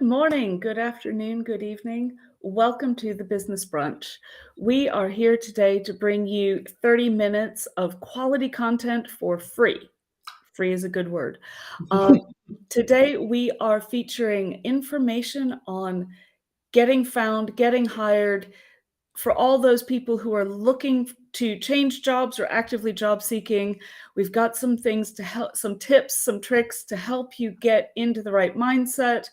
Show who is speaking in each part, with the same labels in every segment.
Speaker 1: morning, good afternoon, good evening. Welcome to the Business Brunch. We are here today to bring you 30 minutes of quality content for free. Free is a good word. Today, we are featuring information on getting found, getting hired, for all those people who are looking to change jobs or actively job seeking. We've got some things to help, some tips, some tricks to help you get into the right mindset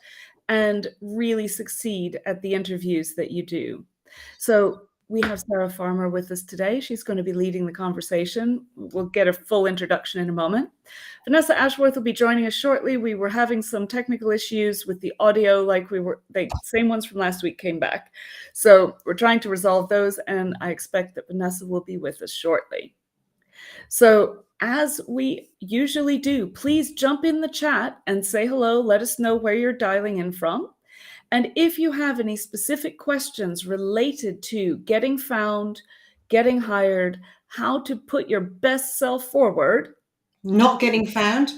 Speaker 1: and really succeed at the interviews that you do. So we have Sarah Farmer with us today. She's going to be leading the conversation. We'll get a full introduction in a moment. Vanessa Ashworth will be joining us shortly. We were having some technical issues with the audio, the same ones from last week came back. So we're trying to resolve those, and I expect that Vanessa will be with us shortly. So as we usually do, please jump in the chat and say hello. Let us know where you're dialing in from. And if you have any specific questions related to getting found, getting hired, how to put your best self forward.
Speaker 2: Not getting found,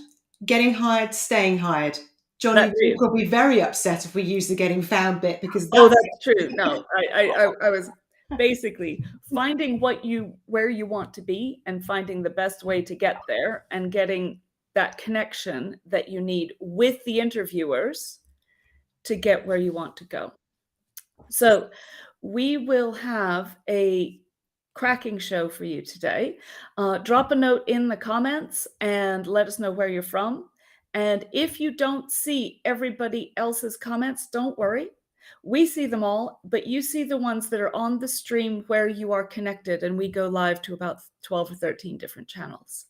Speaker 2: getting hired, staying hired. Johnny will be very upset if we use the getting found bit because
Speaker 1: that's true. No, I was basically finding where you want to be and finding the best way to get there and getting that connection that you need with the interviewers to get where you want to go. So we will have a cracking show for you today. Drop a note in the comments and let us know where you're from. And if you don't see everybody else's comments, don't worry. We see them all, but you see the ones that are on the stream where you are connected, and we go live to about 12 or 13 different channels.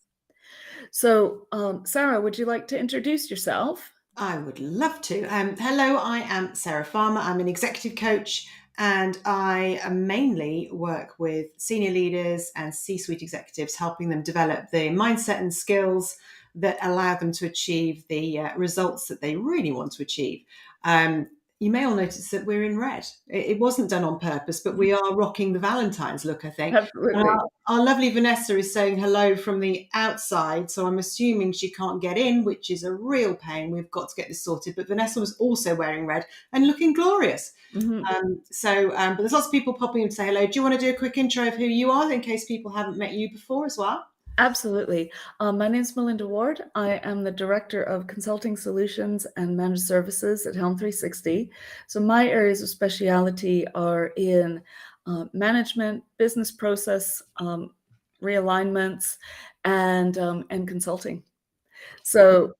Speaker 1: So, Sarah, would you like to introduce yourself?
Speaker 2: I would love to. Hello, I am Sarah Farmer. I'm an executive coach, and I mainly work with senior leaders and C-suite executives, helping them develop the mindset and skills that allow them to achieve the results that they really want to achieve. You may all notice that we're in red. It wasn't done on purpose, but we are rocking the Valentine's look, I think.
Speaker 1: Absolutely.
Speaker 2: Our lovely Vanessa is saying hello from the outside, so I'm assuming she can't get in, which is a real pain. We've got to get this sorted. But Vanessa was also wearing red and looking glorious.
Speaker 1: Mm-hmm.
Speaker 2: But there's lots of people popping in to say hello. Do you want to do a quick intro of who you are in case people haven't met you before as well?
Speaker 1: Absolutely. My name is Melinda Ward. I am the Director of Consulting Solutions and Managed Services at Helm 360. So my areas of speciality are in management, business process, realignments, and consulting. So,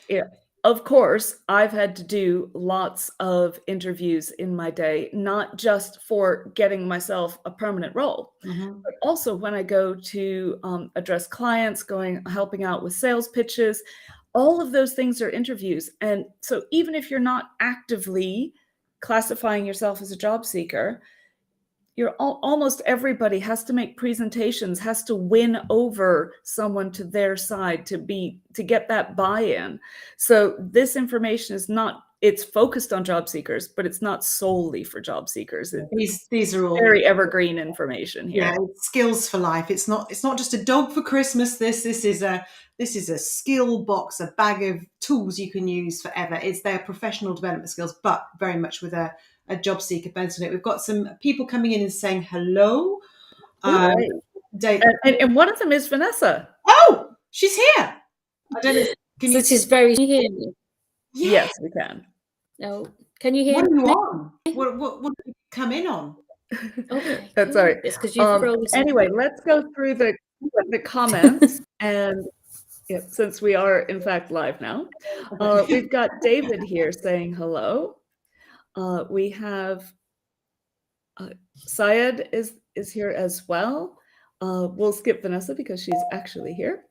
Speaker 1: yeah. Of course, I've had to do lots of interviews in my day, not just for getting myself a permanent role, but also when I go to address clients, helping out with sales pitches. All of those things are interviews. And so even if you're not actively classifying yourself as a job seeker, almost everybody has to make presentations, has to win over someone to their side to get that buy-in. So this information it's focused on job seekers, but it's not solely for job seekers.
Speaker 2: These are all
Speaker 1: very evergreen information here.
Speaker 2: Yeah, skills for life. It's not just a dog for Christmas. This is a skill box, a bag of tools you can use forever. It's their professional development skills, but very much with a job seeker bent on it. We've got some people coming in and saying hello.
Speaker 1: And one of them is Vanessa.
Speaker 2: Oh, she's here. I don't know.
Speaker 3: Can you hear me?
Speaker 1: Yes, we can.
Speaker 3: No, can you hear me?
Speaker 2: What are you on? What did you come in on?
Speaker 3: Okay,
Speaker 1: that's all right.
Speaker 3: It's because you froze.
Speaker 1: Anyway, let's go through the comments and. Yeah, since we are in fact live now, we've got David here saying hello. We have Syed is here as well. We'll skip Vanessa because she's actually here.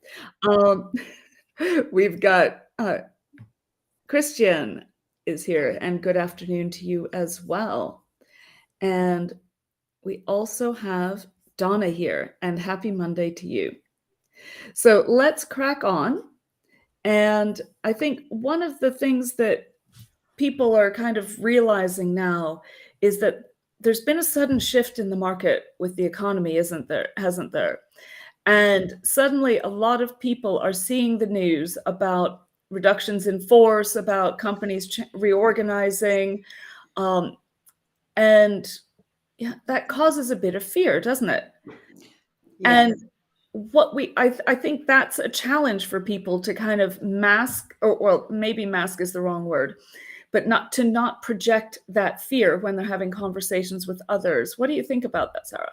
Speaker 1: We've got Christian is here, and good afternoon to you as well. And we also have Donna here, and happy Monday to you. So let's crack on. And I think one of the things that people are kind of realizing now is that there's been a sudden shift in the market with the economy, hasn't there? And suddenly a lot of people are seeing the news about reductions in force, about companies reorganizing. And yeah, that causes a bit of fear, doesn't it?
Speaker 2: Yeah.
Speaker 1: And I think that's a challenge for people to kind of mask, or well, maybe mask is the wrong word, but not project that fear when they're having conversations with others. What do you think about that, Sarah?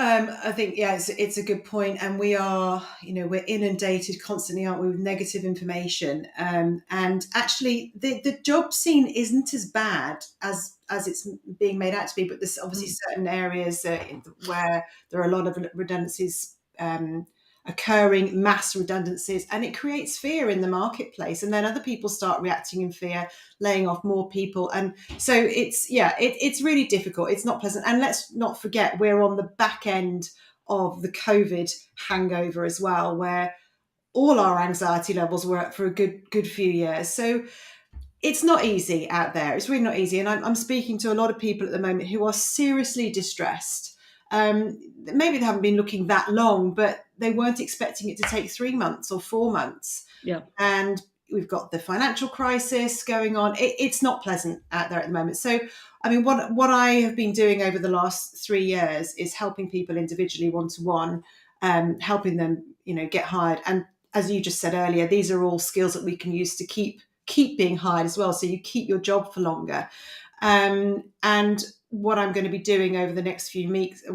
Speaker 2: I think, yeah, it's a good point. And we are, we're inundated constantly, aren't we, with negative information. And actually the job scene isn't as bad as it's being made out to be, but there's obviously certain areas where there are a lot of redundancies occurring, mass redundancies, and it creates fear in the marketplace. And then other people start reacting in fear, laying off more people. And so it's really difficult. It's not pleasant. And let's not forget, we're on the back end of the COVID hangover as well, where all our anxiety levels were up for a good few years. So it's not easy out there. It's really not easy. And I'm speaking to a lot of people at the moment who are seriously distressed. Maybe they haven't been looking that long, but they weren't expecting it to take 3 months or 4 months.
Speaker 1: Yeah.
Speaker 2: And we've got the financial crisis going on. It's not pleasant out there at the moment. So, I mean, what I have been doing over the last 3 years is helping people individually, one-to-one, helping them, get hired. And as you just said earlier, these are all skills that we can use to keep being hired as well. So you keep your job for longer. And what I'm going to be doing over the next few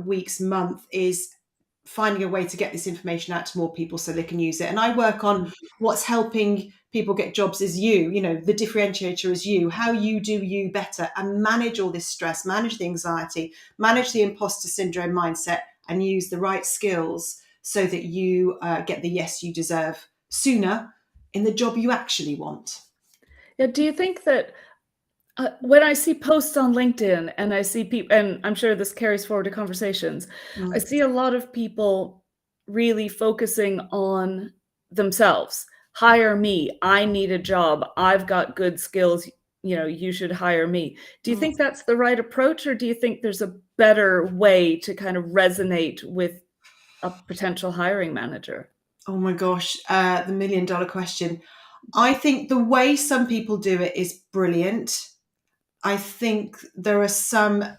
Speaker 2: weeks, month, is finding a way to get this information out to more people so they can use it. And I work on what's helping people get jobs is the differentiator is you, how you do you better, and manage all this stress, manage the anxiety, manage the imposter syndrome mindset, and use the right skills so that you get the yes you deserve sooner in the job you actually want.
Speaker 1: Yeah. Do you think that when I see posts on LinkedIn and I see people, and I'm sure this carries forward to conversations, I see a lot of people really focusing on themselves. Hire me. I need a job. I've got good skills. You should hire me. Do you think that's the right approach, or do you think there's a better way to kind of resonate with a potential hiring manager?
Speaker 2: Oh my gosh, the $1 million question. I think the way some people do it is brilliant. I think there are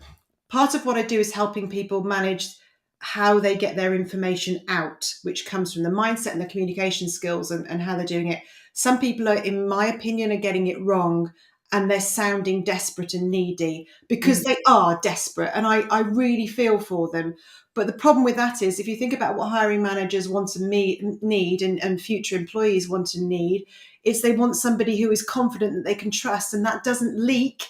Speaker 2: part of what I do is helping people manage how they get their information out, which comes from the mindset and the communication skills and how they're doing it. Some people are, in my opinion, are getting it wrong, and they're sounding desperate and needy because they are desperate. And I really feel for them. But the problem with that is, if you think about what hiring managers want to need and future employees want to need, is they want somebody who is confident that they can trust, and that doesn't leak.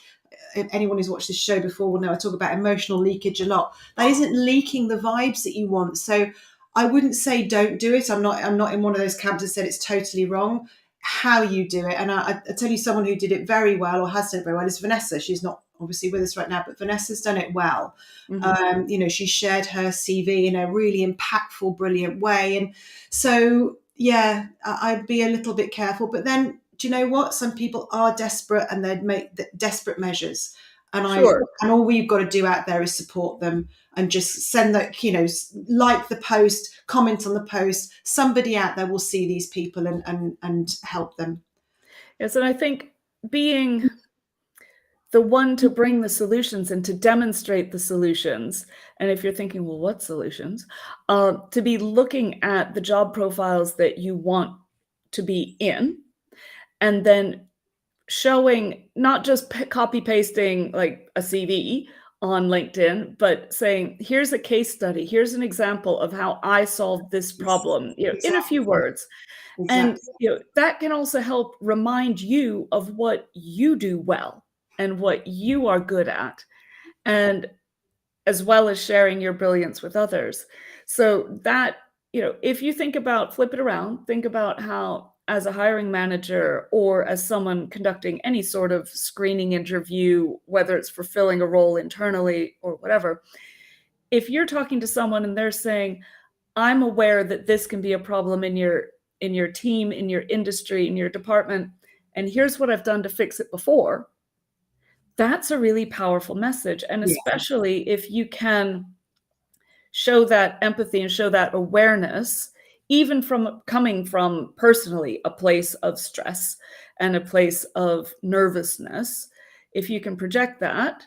Speaker 2: Anyone who's watched this show before will know I talk about emotional leakage a lot. That isn't leaking the vibes that you want. So I wouldn't say don't do it. I'm not in one of those camps that said it's totally wrong. How you do it. And I tell you, someone who did it very well, or has done it very well, is Vanessa. She's not obviously with us right now, but Vanessa's done it well. She shared her CV in a really impactful, brilliant way. And so, yeah, I'd be a little bit careful. But then, do you know what? Some people are desperate, and they'd make desperate measures. And and all we've got to do out there is support them and just send that, like the post, comment on the post. Somebody out there will see these people and help them.
Speaker 1: Yes, and I think being the one to bring the solutions and to demonstrate the solutions, and if you're thinking, well, what solutions? To be looking at the job profiles that you want to be in, and then showing, not just copy pasting like a CV on LinkedIn, but saying, here's a case study, here's an example of how I solved this problem, in a few words. Exactly. And that can also help remind you of what you do well and what you are good at, and as well as sharing your brilliance with others. So that, if you flip it around, think about how, as a hiring manager or as someone conducting any sort of screening interview, whether it's for filling a role internally or whatever, if you're talking to someone and they're saying, I'm aware that this can be a problem in your team, in your industry, in your department, and here's what I've done to fix it before, that's a really powerful message. And especially if you can show that empathy and show that awareness even from coming from personally a place of stress and a place of nervousness, if you can project that,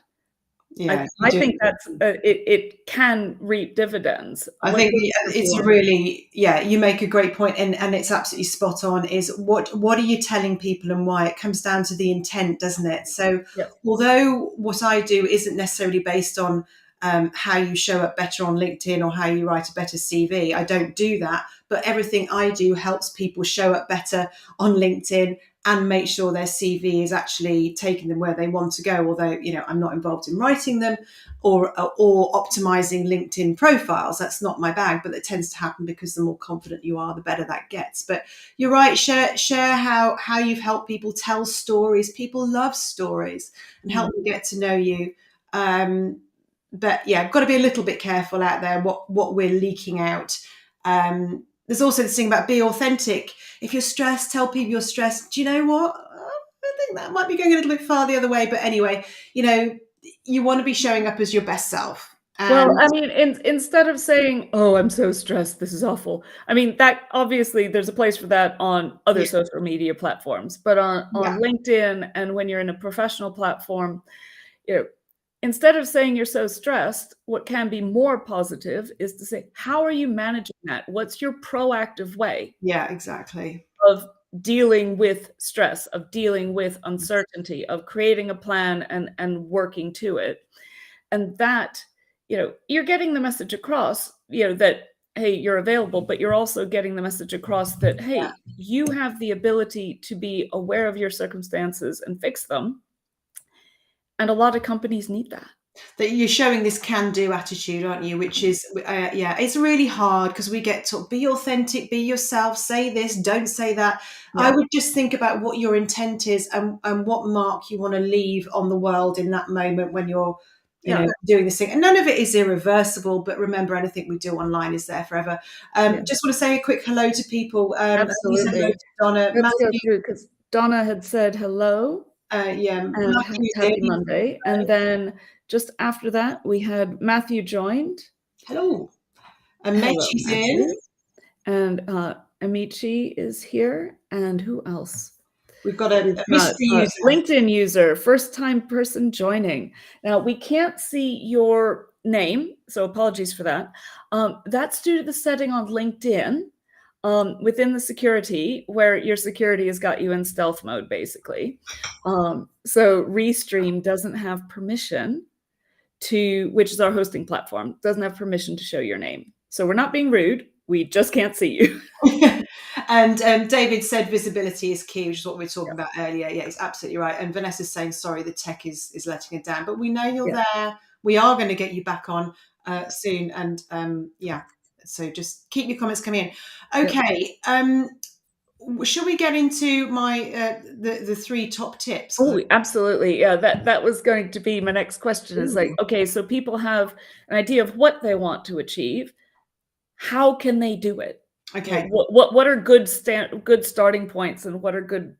Speaker 1: I think that's it can reap dividends.
Speaker 2: I think it's a really, you make a great point, and it's absolutely spot on. Is what are you telling people and why? It comes down to the intent, doesn't it? So although what I do isn't necessarily based on how you show up better on LinkedIn or how you write a better CV, I don't do that. But everything I do helps people show up better on LinkedIn and make sure their CV is actually taking them where they want to go. Although, I'm not involved in writing them or optimizing LinkedIn profiles. That's not my bag, but it tends to happen because the more confident you are, the better that gets. But you're right. Share how you've helped people tell stories. People love stories and help them get to know you. But I've got to be a little bit careful out there what we're leaking out. There's also this thing about be authentic. If you're stressed, tell people you're stressed. Do you know what? I think that might be going a little bit far the other way. But anyway, you want to be showing up as your best self.
Speaker 1: Well, I mean, instead of saying, "Oh, I'm so stressed, this is awful," I mean, that obviously there's a place for that on other social media platforms, but on LinkedIn and when you're in a professional platform, instead of saying you're so stressed, what can be more positive is to say, how are you managing that? What's your proactive way?
Speaker 2: Yeah, exactly.
Speaker 1: Of dealing with stress, of dealing with uncertainty, of creating a plan and working to it. And that, you're getting the message across, that, hey, you're available, but you're also getting the message across that, hey, you have the ability to be aware of your circumstances and fix them. And a lot of companies need that.
Speaker 2: That you're showing this can-do attitude, aren't you? Which is, it's really hard because we get to be authentic, be yourself, say this, don't say that. Yeah. I would just think about what your intent is and what mark you want to leave on the world in that moment when you're doing this thing. And none of it is irreversible, but remember, anything we do online is there forever. Just want to say a quick hello to people.
Speaker 1: Absolutely.
Speaker 2: Hello to Donna.
Speaker 1: Let's go through, because Donna had said hello.
Speaker 2: And
Speaker 1: happy Monday. And then just after that, we had Matthew joined.
Speaker 2: Hello. Amichi's in.
Speaker 1: And Amici is here. And who else?
Speaker 2: We've got a mystery user.
Speaker 1: LinkedIn user, first-time person joining. Now, we can't see your name, so apologies for that. That's due to the setting on LinkedIn within the security, where your security has got you in stealth mode, basically. So Restream doesn't have permission to, which is our hosting platform, doesn't have permission to show your name. So we're not being rude. We just can't see you.
Speaker 2: And David said visibility is key, which is what we were talking about earlier. Yeah, he's absolutely right. And Vanessa's saying, sorry, the tech is letting it down. But we know you're there. We are going to get you back on soon. And so just keep your comments coming in. Okay. Should we get into my the 3 top tips?
Speaker 1: Oh, absolutely. Yeah, that was going to be my next question. Is like, okay, so people have an idea of what they want to achieve. How can they do it?
Speaker 2: Okay.
Speaker 1: What are good starting points, and what are good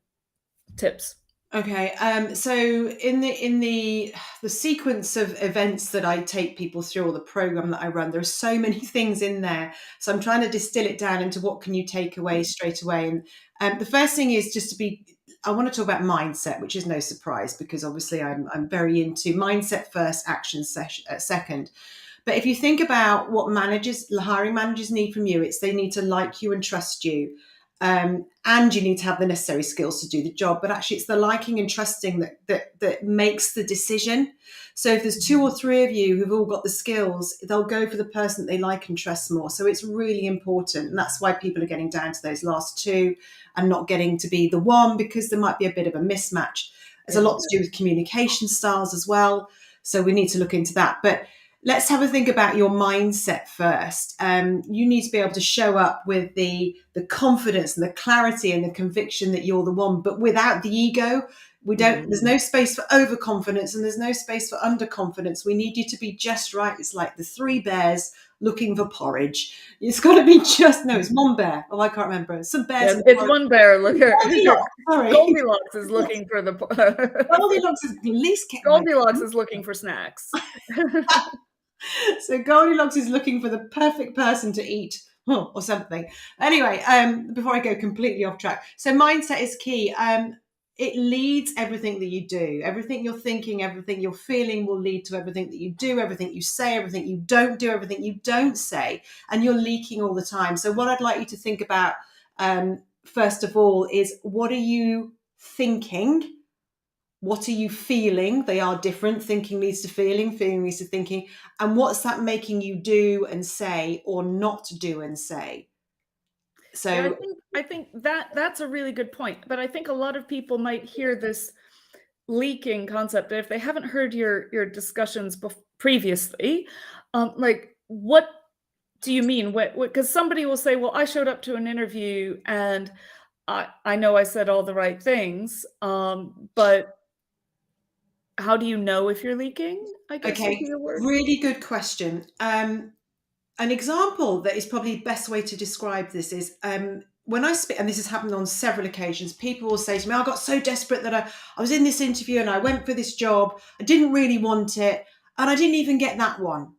Speaker 1: tips?
Speaker 2: Okay. So in the sequence of events that I take people through, or the program that I run, there are so many things in there. So I'm trying to distill it down into what can you take away straight away. And the first thing is just I want to talk about mindset, which is no surprise because obviously I'm very into mindset first, action second. But if you think about what hiring managers need from you, it's they need to like you and trust you. And you need to have the necessary skills to do the job. But actually, it's the liking and trusting that makes the decision. So if there's 2 or 3 of you who've all got the skills, they'll go for the person that they like and trust more. So it's really important. And that's why people are getting down to those last 2 and not getting to be the one, because there might be a bit of a mismatch. There's a lot to do with communication styles as well. So we need to look into that. But let's have a think about your mindset first. You need to be able to show up with the confidence and the clarity and the conviction that you're the one, but without the ego. There's no space for overconfidence and there's no space for underconfidence. We need you to be just right. It's like the 3 bears looking for porridge. It's got to be it's one bear. Oh, I can't remember. Some bears.
Speaker 1: It's one bear.
Speaker 2: Goldilocks
Speaker 1: is looking for the.
Speaker 2: Goldilocks is least.
Speaker 1: Goldilocks is looking for snacks.
Speaker 2: So Goldilocks is looking for the perfect person to eat or something. Anyway, before I go completely off track, so mindset is key. It leads everything that you do. Everything you're thinking, everything you're feeling will lead to everything that you do, everything you say, everything you don't do, everything you don't say, and you're leaking all the time. So what I'd like you to think about, first of all, is what are you thinking? What are you feeling? They are different. Thinking leads to feeling leads to thinking. And what's that making you do and say or not do and say? So
Speaker 1: yeah, I think that's a really good point. But I think a lot of people might hear this leaking concept if they haven't heard your discussions previously. Like, what do you mean? What? Because somebody will say, "Well, I showed up to an interview and I know I said all the right things, but how do you know if you're leaking?" I guess would
Speaker 2: okay,
Speaker 1: be a word.
Speaker 2: really good question. An example that is probably the best way to describe this is when I speak, and this has happened on several occasions, people will say to me, I got so desperate that I was in this interview and I went for this job. I didn't really want it. And I didn't even get that one.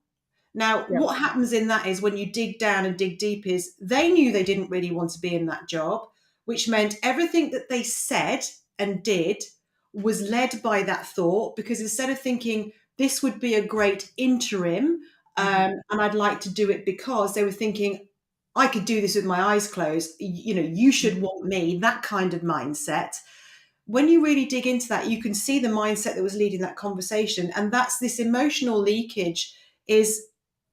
Speaker 2: Now,
Speaker 1: Yeah.
Speaker 2: what happens in that is when you dig down and dig deep is they knew they didn't really want to be in that job, which meant everything that they said and did was led by that thought, because instead of thinking this would be a great interim, and I'd like to do it because they were thinking, I could do this with my eyes closed. You should want me, that kind of mindset. When you really dig into that, you can see the mindset that was leading that conversation. And that's this emotional leakage is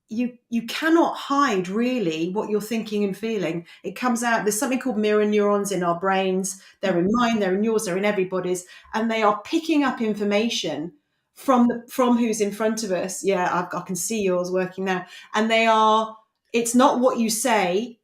Speaker 2: you cannot hide really what you're thinking and feeling. It comes out. There's something called mirror neurons in our brains. They're in mine, they're in yours, they're in everybody's, and they are picking up information from who's in front of us. Yeah, I can see yours working now. And it's not what you say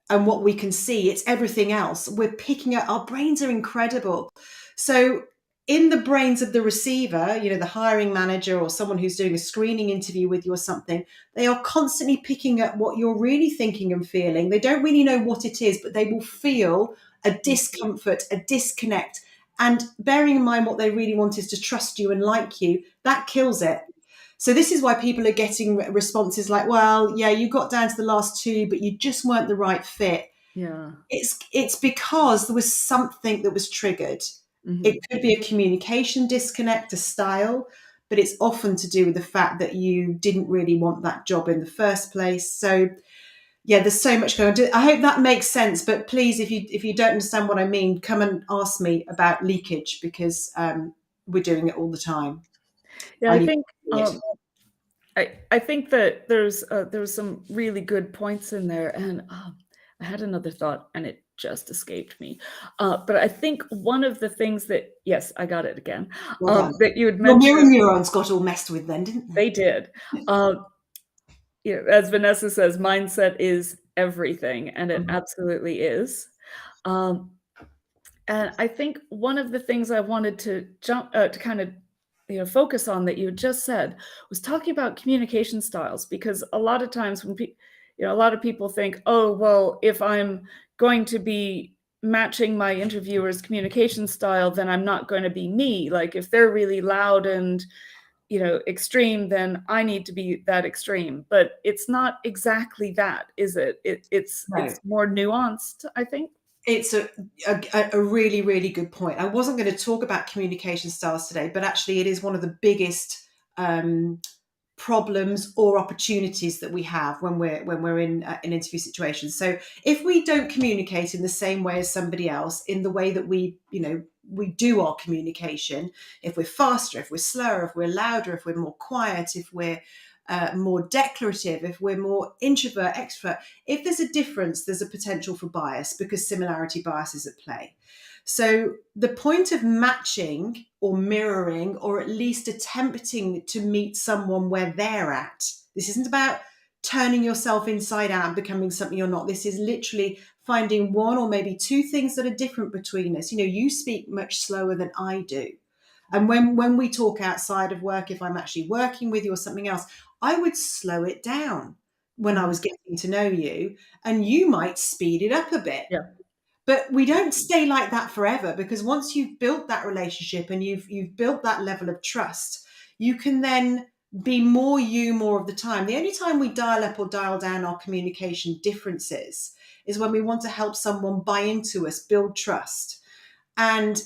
Speaker 2: and what we can see, it's everything else. We're picking up, our brains are incredible. So in the brains of the receiver, the hiring manager or someone who's doing a screening interview with you or something, they are constantly picking up what you're really thinking and feeling. They don't really know what it is, but they will feel a discomfort, a disconnect. And bearing in mind what they really want is to trust you and like you, that kills it. So this is why people are getting responses like, well, yeah, you got down to the last two, but you just weren't the right fit.
Speaker 1: Yeah.
Speaker 2: It's because there was something that was triggered. It could be a communication disconnect, a style, but it's often to do with the fact that you didn't really want that job in the first place. So yeah, there's so much going on. I hope that makes sense. But please, if you don't understand what I mean, come and ask me about leakage, because we're doing it all the time.
Speaker 1: Yeah, I think I think that there's some really good points in there, and I had another thought and it just escaped me. But I think one of the things that, yes, I got it again, that you had
Speaker 2: Your
Speaker 1: mentioned.
Speaker 2: mirror neurons got all messed with then, didn't they?
Speaker 1: They did. As Vanessa says, mindset is everything, and it absolutely is. And I think one of the things I wanted to kind of focus on that you had just said was talking about communication styles, because a lot of times when a lot of people think, oh, well, if I'm going to be matching my interviewer's communication style, then I'm not going to be me. Like if they're really loud and extreme, then I need to be that extreme. But it's not exactly that, is it? It's more nuanced, I think.
Speaker 2: It's a really, really good point. I wasn't going to talk about communication styles today, but actually it is one of the biggest problems or opportunities that we have when we're in an interview situation. So if we don't communicate in the same way as somebody else, in the way that we do our communication, if we're faster, if we're slower, if we're louder, if we're more quiet, if we're more declarative, if we're more introvert, extrovert, if there's a difference, there's a potential for bias, because similarity bias is at play. So the point of matching or mirroring, or at least attempting to meet someone where they're at, this isn't about turning yourself inside out and becoming something you're not. This is literally finding one or maybe two things that are different between us. You speak much slower than I do. And when we talk outside of work, if I'm actually working with you or something else, I would slow it down when I was getting to know you, and you might speed it up a bit.
Speaker 1: Yeah.
Speaker 2: But we don't stay like that forever, because once you've built that relationship and you've built that level of trust, you can then be more you more of the time. The only time we dial up or dial down our communication differences is when we want to help someone buy into us, build trust, and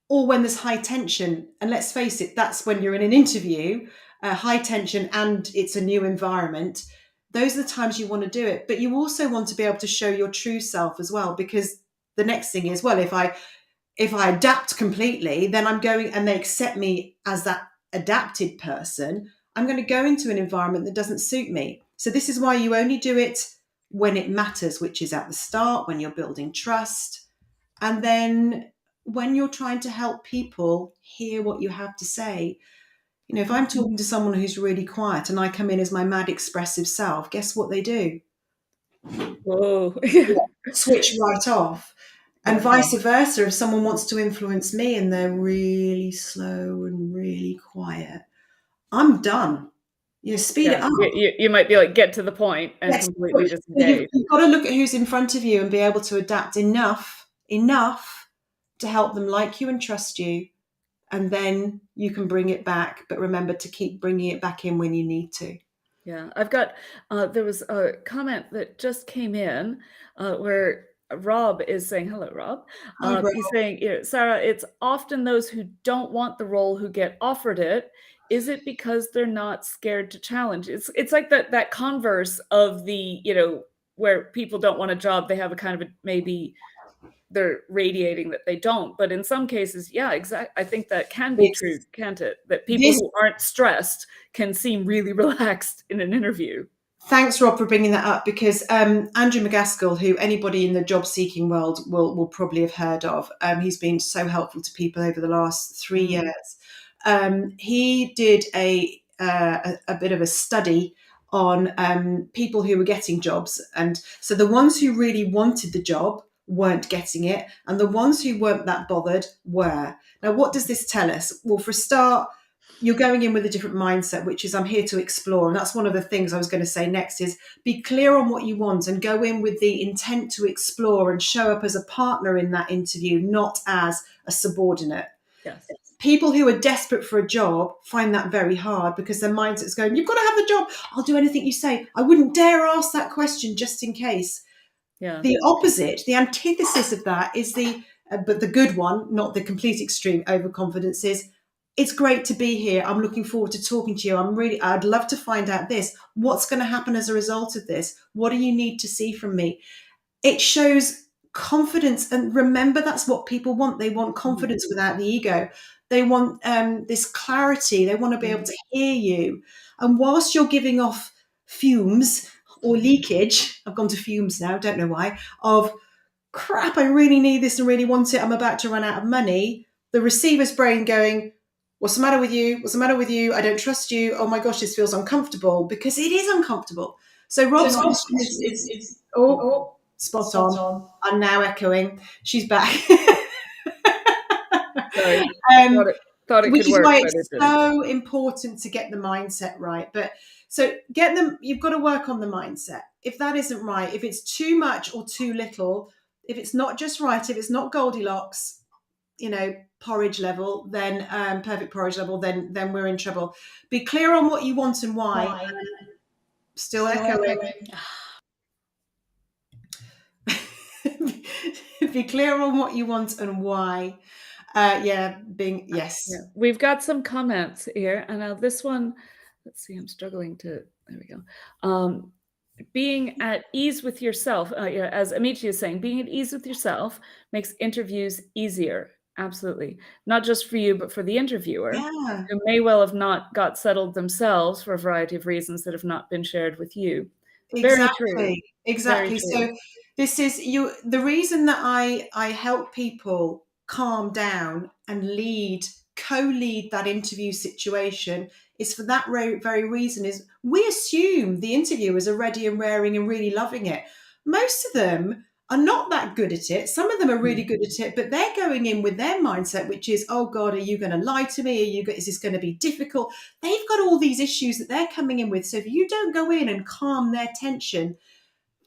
Speaker 2: or when there's high tension. And let's face it, that's when you're in an interview, high tension, and it's a new environment. Those are the times you want to do it. But you also want to be able to show your true self as well, because the next thing is, well, if I adapt completely, then I'm going, and they accept me as that adapted person, I'm going to go into an environment that doesn't suit me. So this is why you only do it when it matters, which is at the start, when you're building trust. And then when you're trying to help people hear what you have to say. You know, if I'm talking to someone who's really quiet and I come in as my mad expressive self, guess what they do?
Speaker 1: Whoa.
Speaker 2: Switch right off. And vice versa, if someone wants to influence me and they're really slow and really quiet, I'm done. You know, speed it up.
Speaker 1: You might be like, get to the point and completely disengage.
Speaker 2: You've got to look at who's in front of you and be able to adapt enough to help them like you and trust you. And then you can bring it back. But remember to keep bringing it back in when you need to.
Speaker 1: Yeah, I've got, there was a comment that just came in where Rob is saying, hello, Rob. He's saying, you know, Sarah, it's often those who don't want the role who get offered it. Is it because they're not scared to challenge? It's like that converse of the, you know, where people don't want a job, they have a kind of maybe they're radiating that they don't. But in some cases, yeah, exactly. I think that can be true, can't it? That people who aren't stressed can seem really relaxed in an interview.
Speaker 2: Thanks, Rob, for bringing that up, because Andrew McGaskill, who anybody in the job-seeking world will probably have heard of, he's been so helpful to people over the last 3 years. He did a bit of a study on people who were getting jobs. And so the ones who really wanted the job weren't getting it, and the ones who weren't that bothered were. Now, what does this tell us? Well, for a start, you're going in with a different mindset, which is I'm here to explore. And that's one of the things I was going to say next is be clear on what you want and go in with the intent to explore and show up as a partner in that interview, not as a subordinate.
Speaker 1: Yes.
Speaker 2: People who are desperate for a job find that very hard because their mindset's going, you've got to have the job. I'll do anything you say. I wouldn't dare ask that question just in case.
Speaker 1: Yeah.
Speaker 2: The opposite, the antithesis of that is but the good one, not the complete extreme overconfidence, is it's great to be here. I'm looking forward to talking to you. I'd love to find out this. What's going to happen as a result of this? What do you need to see from me? It shows confidence. And remember, that's what people want. They want confidence without the ego. They want this clarity. They want to be able to hear you. And whilst you're giving off fumes or leakage, I've gone to fumes now, don't know why, of crap, I really need this and really want it. I'm about to run out of money. The receiver's brain going, what's the matter with you? What's the matter with you? I don't trust you. Oh my gosh, this feels uncomfortable, because it is uncomfortable. So Rob's question is spot on. I'm now echoing. She's back.
Speaker 1: Sorry. Thought it
Speaker 2: which
Speaker 1: could
Speaker 2: is
Speaker 1: work,
Speaker 2: why it's so important to get the mindset right. But so you've got to work on the mindset. If that isn't right, if it's too much or too little, if it's not just right, if it's not Goldilocks, you know, porridge level, then perfect porridge level, then we're in trouble. Be clear on what you want and why. Still echoing. Be clear on what you want and why. Yes.
Speaker 1: Yeah. We've got some comments here, and now this one, let's see, I'm struggling to, there we go. Being at ease with yourself, as Amici is saying, being at ease with yourself makes interviews easier. Absolutely. Not just for you, but for the interviewer, who may well have not got settled themselves for a variety of reasons that have not been shared with you.
Speaker 2: Exactly. So this is the reason that I help people calm down and co-lead that interview situation is for that very reason. Is we assume the interviewers are ready and raring and really loving it. Most of them are not that good at it. Some of them are really good at it, but they're going in with their mindset, which is, oh God, are you going to lie to me? Is this going to be difficult? They've got all these issues that they're coming in with. So if you don't go in and calm their tension,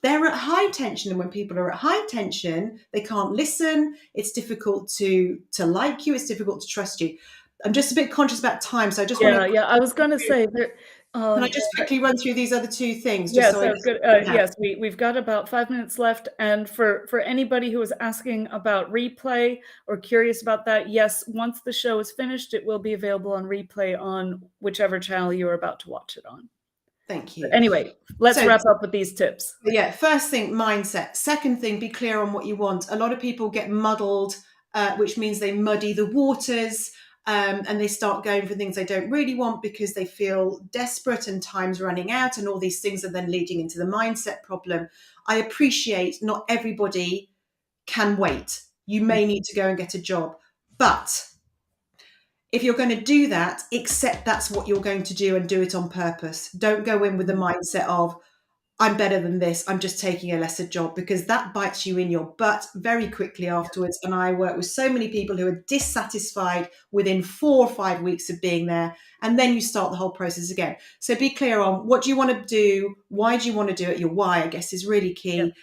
Speaker 2: they're at high tension. And when people are at high tension, they can't listen. It's difficult to like you. It's difficult to trust you. I'm just a bit conscious about time, so I just
Speaker 1: Yeah,
Speaker 2: want to.
Speaker 1: yeah. I was going to say there.
Speaker 2: Can I just quickly run through these other two things, just
Speaker 1: Yeah,
Speaker 2: so I
Speaker 1: sounds good. Yes, we've got about 5 minutes left, and for anybody who is asking about replay or curious about that, yes, once the show is finished, it will be available on replay on whichever channel you're about to watch it on.
Speaker 2: Thank you.
Speaker 1: But anyway, let's wrap up with these tips.
Speaker 2: Yeah, first thing, mindset. Second thing, be clear on what you want. A lot of people get muddled, which means they muddy the waters. And they start going for things they don't really want because they feel desperate and time's running out, and all these things are then leading into the mindset problem. I appreciate not everybody can wait. You may need to go and get a job. But if you're going to do that, accept that's what you're going to do and do it on purpose. Don't go in with the mindset of, I'm better than this, I'm just taking a lesser job, because that bites you in your butt very quickly afterwards. And I work with so many people who are dissatisfied within 4 or 5 weeks of being there. And then you start the whole process again. So be clear on what do you want to do? Why do you want to do it? Your why, I guess, is really key.
Speaker 1: Yep.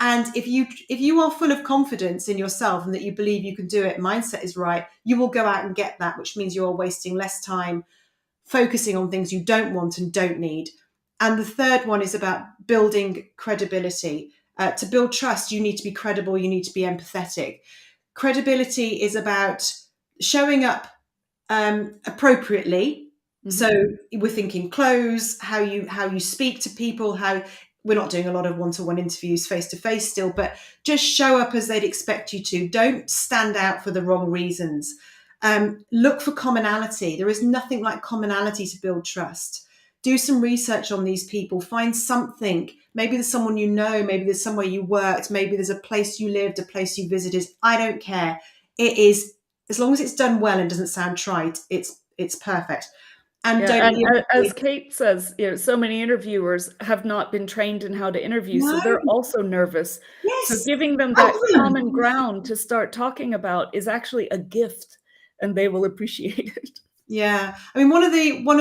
Speaker 2: And if you are full of confidence in yourself and that you believe you can do it, mindset is right, you will go out and get that, which means you're wasting less time focusing on things you don't want and don't need. And the third one is about building credibility. To build trust, you need to be credible, you need to be empathetic. Credibility is about showing up appropriately. Mm-hmm. So we're thinking clothes, how you speak to people, how we're not doing a lot of one-to-one interviews face-to-face still, but just show up as they'd expect you to. Don't stand out for the wrong reasons. Look for commonality. There is nothing like commonality to build trust. Do some research on these people. Find something. Maybe there's someone you know. Maybe there's somewhere you worked. Maybe there's a place you lived, a place you visited. I don't care. It is, as long as it's done well and doesn't sound trite, it's perfect. And
Speaker 1: as Kate says, so many interviewers have not been trained in how to interview, so they're also nervous.
Speaker 2: Yes.
Speaker 1: So giving them that common ground to start talking about is actually a gift, and they will appreciate it.
Speaker 2: Yeah, I mean, one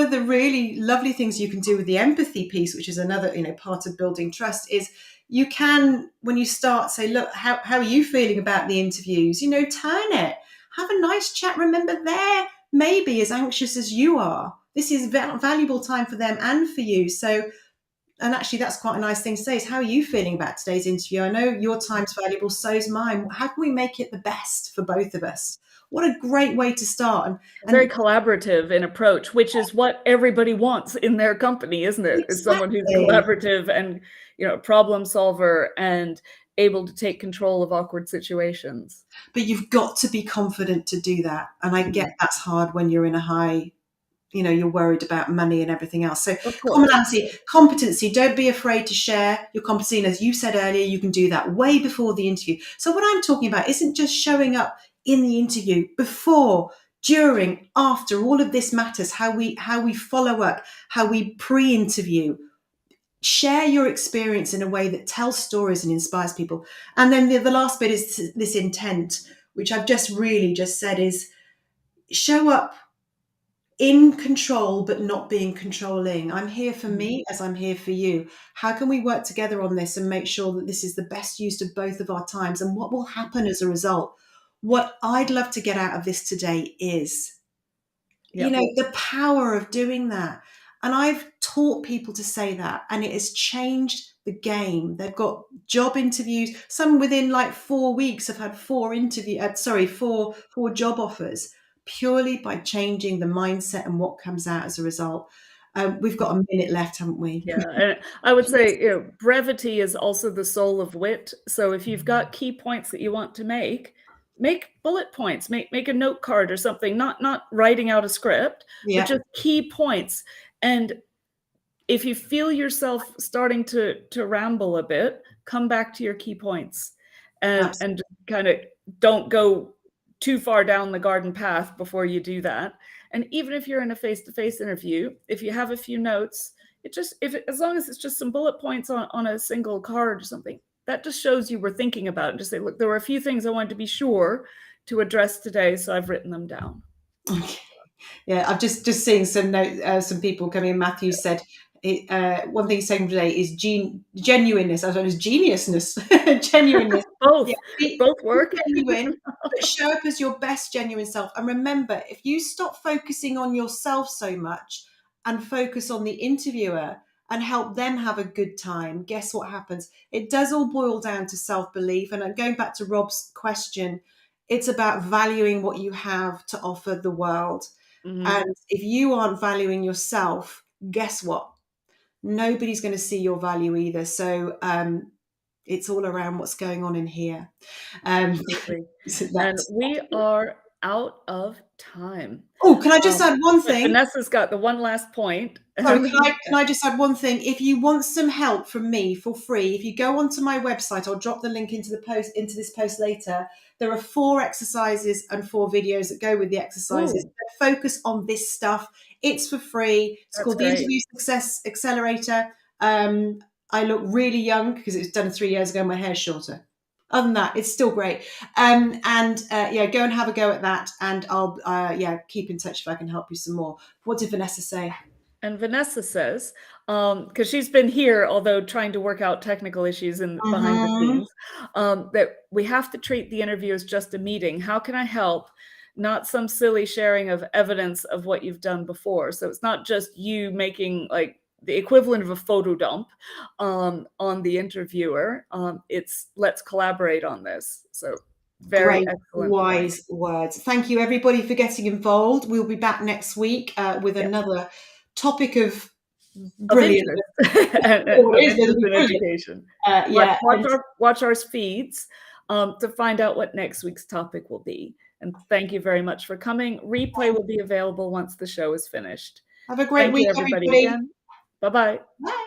Speaker 2: of the really lovely things you can do with the empathy piece, which is another part of building trust, is you can, when you start, say, look, how are you feeling about the interviews? Turn it, have a nice chat. Remember, they're maybe as anxious as you are. This is valuable time for them and for you. So, and actually, that's quite a nice thing to say, is how are you feeling about today's interview? I know your time's valuable, so's mine. How can we make it the best for both of us? What a great way to start. And
Speaker 1: very collaborative in approach, which is what everybody wants in their company, isn't it?
Speaker 2: Exactly.
Speaker 1: Is someone who's collaborative and, a problem solver and able to take control of awkward situations.
Speaker 2: But you've got to be confident to do that. And I get that's hard when you're in a high, you're worried about money and everything else. So competency, don't be afraid to share your competency. And as you said earlier, you can do that way before the interview. So what I'm talking about isn't just showing up in the interview, before, during, after. All of this matters. How we follow up, how we pre-interview. Share your experience in a way that tells stories and inspires people. And then the last bit is this intent, which I've just said, is show up in control, but not being controlling. I'm here for me as I'm here for you. How can we work together on this and make sure that this is the best use of both of our times? And what will happen as a result? What I'd love to get out of this today is, the power of doing that. And I've taught people to say that, and it has changed the game. They've got job interviews. Some within like 4 weeks have had 4 job offers, purely by changing the mindset and what comes out as a result. We've got a minute left, haven't we?
Speaker 1: Yeah, and I would say, brevity is also the soul of wit. So if you've got key points that you want to make bullet points, make a note card or something, not writing out a script, but just key points. And if you feel yourself starting to ramble a bit, come back to your key points and kind of don't go too far down the garden path before you do that. And even if you're in a face-to-face interview, if you have a few notes, as long as it's just some bullet points on a single card or something, that just shows you were thinking about it. Just say, look, there were a few things I wanted to be sure to address today, so I've written them down.
Speaker 2: Okay. Yeah, I've just seeing some people coming in. Matthew said one thing he's saying today is genuineness. I thought it was geniusness, genuineness.
Speaker 1: Both,
Speaker 2: Yeah,
Speaker 1: both work.
Speaker 2: Genuine, but show up as your best genuine self. And remember, if you stop focusing on yourself so much and focus on the interviewer and help them have a good time, guess what happens? It does all boil down to self-belief. And going back to Rob's question, it's about valuing what you have to offer the world.
Speaker 1: Mm-hmm.
Speaker 2: And if you aren't valuing yourself, guess what? Nobody's going to see your value either. So it's all around what's going on in here.
Speaker 1: Absolutely. And we are out of time.
Speaker 2: Oh, can I just add one thing?
Speaker 1: Vanessa's got the one last point.
Speaker 2: Sorry, can I just add one thing? If you want some help from me for free, if you go onto my website, I'll drop the link into this post later. There are 4 exercises and 4 videos that go with the exercises. Focus on this stuff. It's for free. It's called the Interview Success Accelerator. I look really young because it was done 3 years ago. My hair's shorter. Other than that, it's still great. Go and have a go at that, and I'll keep in touch if I can help you some more. What did Vanessa say?
Speaker 1: And Vanessa says, because she's been here, although trying to work out technical issues behind the scenes, that we have to treat the interview as just a meeting. How can I help? Not some silly sharing of evidence of what you've done before. So it's not just you making like the equivalent of a photo dump on the interviewer. It's let's collaborate on this. So very
Speaker 2: great,
Speaker 1: excellent,
Speaker 2: wise words. Thank you, everybody, for getting involved. We'll be back next week with another topic of brilliant
Speaker 1: education. Watch our feeds to find out what next week's topic will be. And thank you very much for coming. Replay will be available once the show is finished.
Speaker 2: Have a great week, everybody.
Speaker 1: Again. Bye-bye.
Speaker 2: Bye.